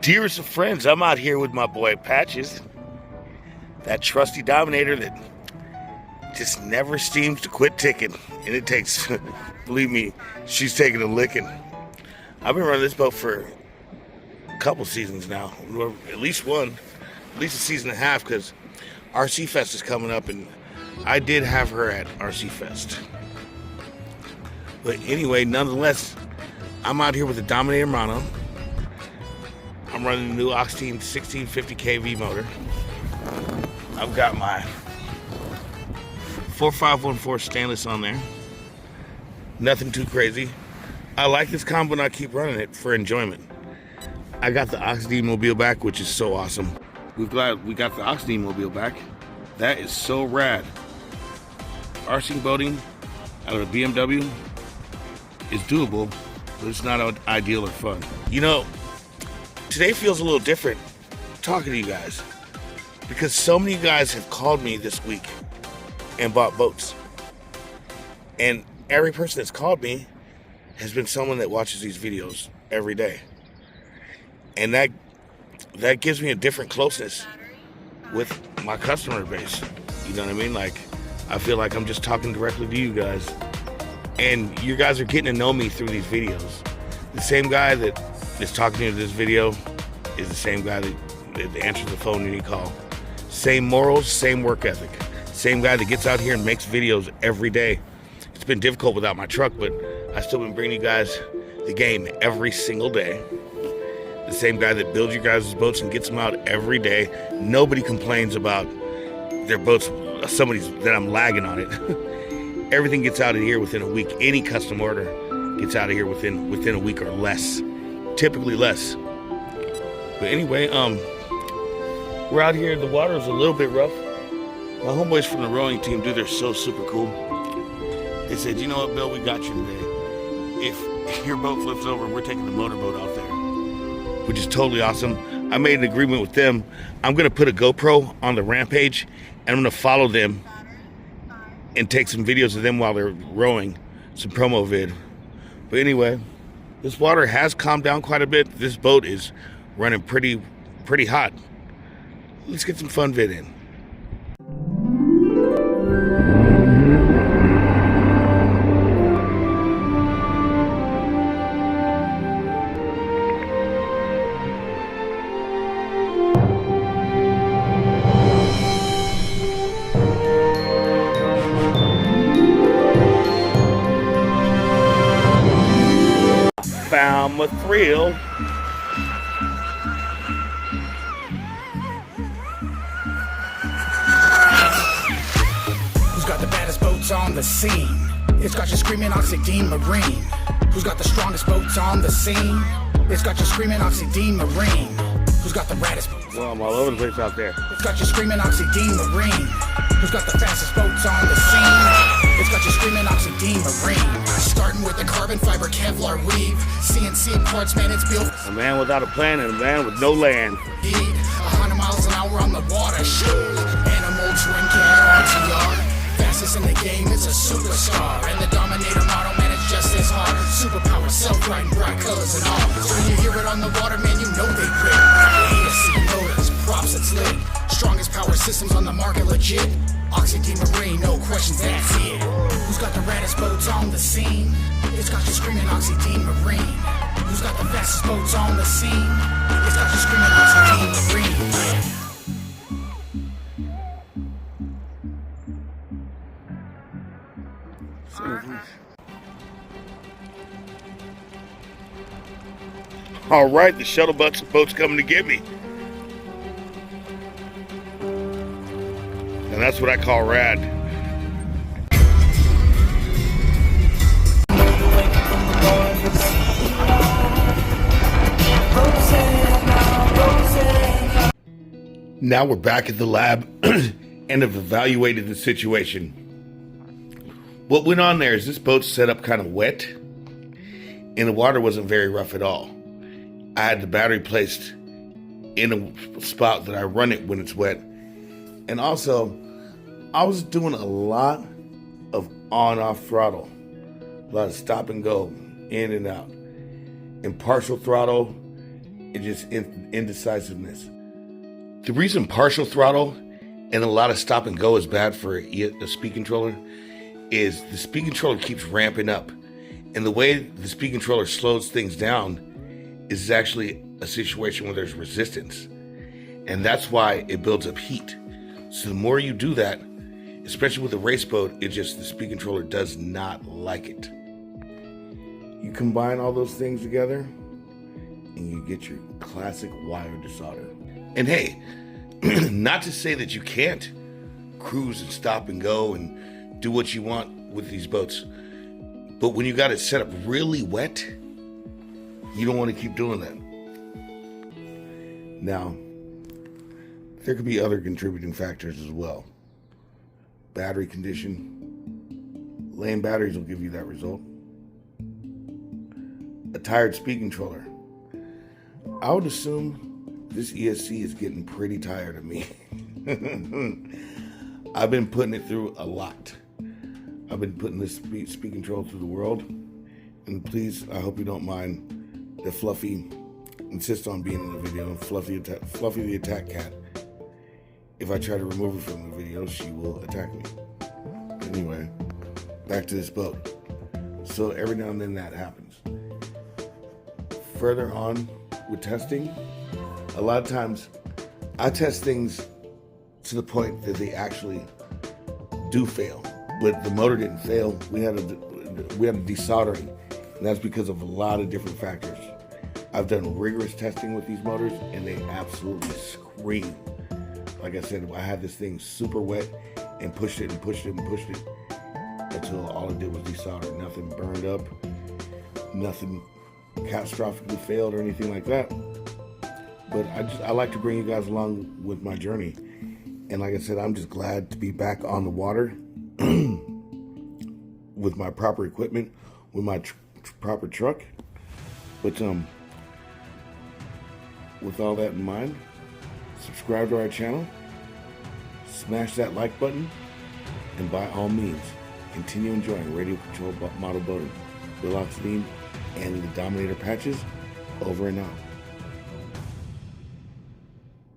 Dearest of friends, I'm out here with my boy Patches, that trusty Dominator that just never seems to quit ticking. And it takes, believe me, she's taking a licking. I've been running this boat for a couple seasons now, or at least a season and a half, because RC Fest is coming up, and I did have her at RC Fest. But anyway, nonetheless, I'm out here with the Dominator mono. I'm running the new Oxidean 1650 kV motor. I've got my 4514 stainless on there. Nothing too crazy. I like this combo and I keep running it for enjoyment. I got the Oxidean mobile back, which is so awesome. We're glad we got the Oxidean mobile back. That is so rad. RC boating out of a BMW is doable, but it's not ideal or fun. You know, today feels a little different talking to you guys because so many guys have called me this week and bought boats. And every person that's called me has been someone that watches these videos every day. And that gives me a different closeness with my customer base. You know what I mean? Like, I feel like I'm just talking directly to you guys. And you guys are getting to know me through these videos. The same guy that is talking to you in this video is the same guy that answers the phone when you call. Same morals, same work ethic. Same guy that gets out here and makes videos every day. It's been difficult without my truck, but I've still been bringing you guys the game every single day. The same guy that builds you guys' boats and gets them out every day. Nobody complains about their boats, somebody's that I'm lagging on it. Everything gets out of here within a week. Any custom order gets out of here within a week or less. Typically less. But anyway, we're out here. The water is a little bit rough. My homeboys from the rowing team, dude, they're so super cool. They said, you know what, Bill, we got you today. If your boat flips over, we're taking the motorboat out there, which is totally awesome. I made an agreement with them. I'm gonna put a GoPro on the Rampage, and I'm gonna follow them and take some videos of them while they're rowing, some promo vid. But anyway, this water has calmed down quite a bit. This boat is running pretty hot. Let's get some fun vid in. Found my thrill. Who's got the baddest boats on the scene? It's got you screaming Oxidean Marine. Who's got the strongest boats on the scene? It's got you screaming Oxidean Marine. Who's got the baddest boats? Well, I'm all over the place out there. It's got you screaming Oxidean Marine. Who's got the fastest boats on the scene? It's got you screaming Oxidean Marine. Starting with the carbon fiber Kevlar weave. CNC parts, man, it's built. A man without a plan and a man with no land. 100 miles an hour on the water. Animal twin cat RTR. Fastest in the game, it's a superstar. And the Dominator model, man, it's just as hard. Superpower, self-riding, bright colors and all. So when you hear it on the water, man, you know they grip. ASC motors, props, it's lit. Strongest power systems on the market, legit. Oxidean Marine, no questions, that's it. Who's got the raddest boats on the scene? It's got you screaming Oxidean Marine. Who's got the fastest boats on the scene? It's got you screaming Oxidean Marine. All right, the shuttle boat's coming to get me. And that's what I call rad. Now we're back at the lab and have evaluated the situation. What went on there is this boat's set up kind of wet and the water wasn't very rough at all. I had the battery placed in a spot that I run it when it's wet. And also, I was doing a lot of on-off throttle, a lot of stop and go, in and out, and partial throttle, It's just indecisiveness. The reason partial throttle and a lot of stop and go is bad for a speed controller is the speed controller keeps ramping up. And the way the speed controller slows things down is actually a situation where there's resistance. And that's why it builds up heat. So the more you do that, especially with a race boat, the speed controller does not like it. You combine all those things together and you get your classic wire desolder. And hey, not to say that you can't cruise and stop and go and do what you want with these boats, but when you got it set up really wet, you don't want to keep doing that. Now, there could be other contributing factors as well. Battery condition. Lame batteries will give you that result. A tired speed controller. I would assume this ESC is getting pretty tired of me. I've been putting it through a lot. I've been putting this speed control through the world. And please, I hope you don't mind that Fluffy insists on being in the video. Fluffy the attack cat. If I try to remove her from the video, she will attack me. Anyway, back to this boat. So every now and then that happens. Further on with testing, a lot of times I test things to the point that they actually do fail. But the motor didn't fail. We had a desoldering, and that's because of a lot of different factors. I've done rigorous testing with these motors, and they absolutely scream. Like I said, I had this thing super wet and pushed it and pushed it and pushed it until all it did was desolder. Nothing burned up, nothing catastrophically failed or anything like that. But I like to bring you guys along with my journey. And like I said, I'm just glad to be back on the water with my proper equipment, with my proper truck. But with all that in mind, subscribe to our channel, smash that like button, and by all means, continue enjoying radio control model boating. Bill Oxidean and the Dominator patches, over and out.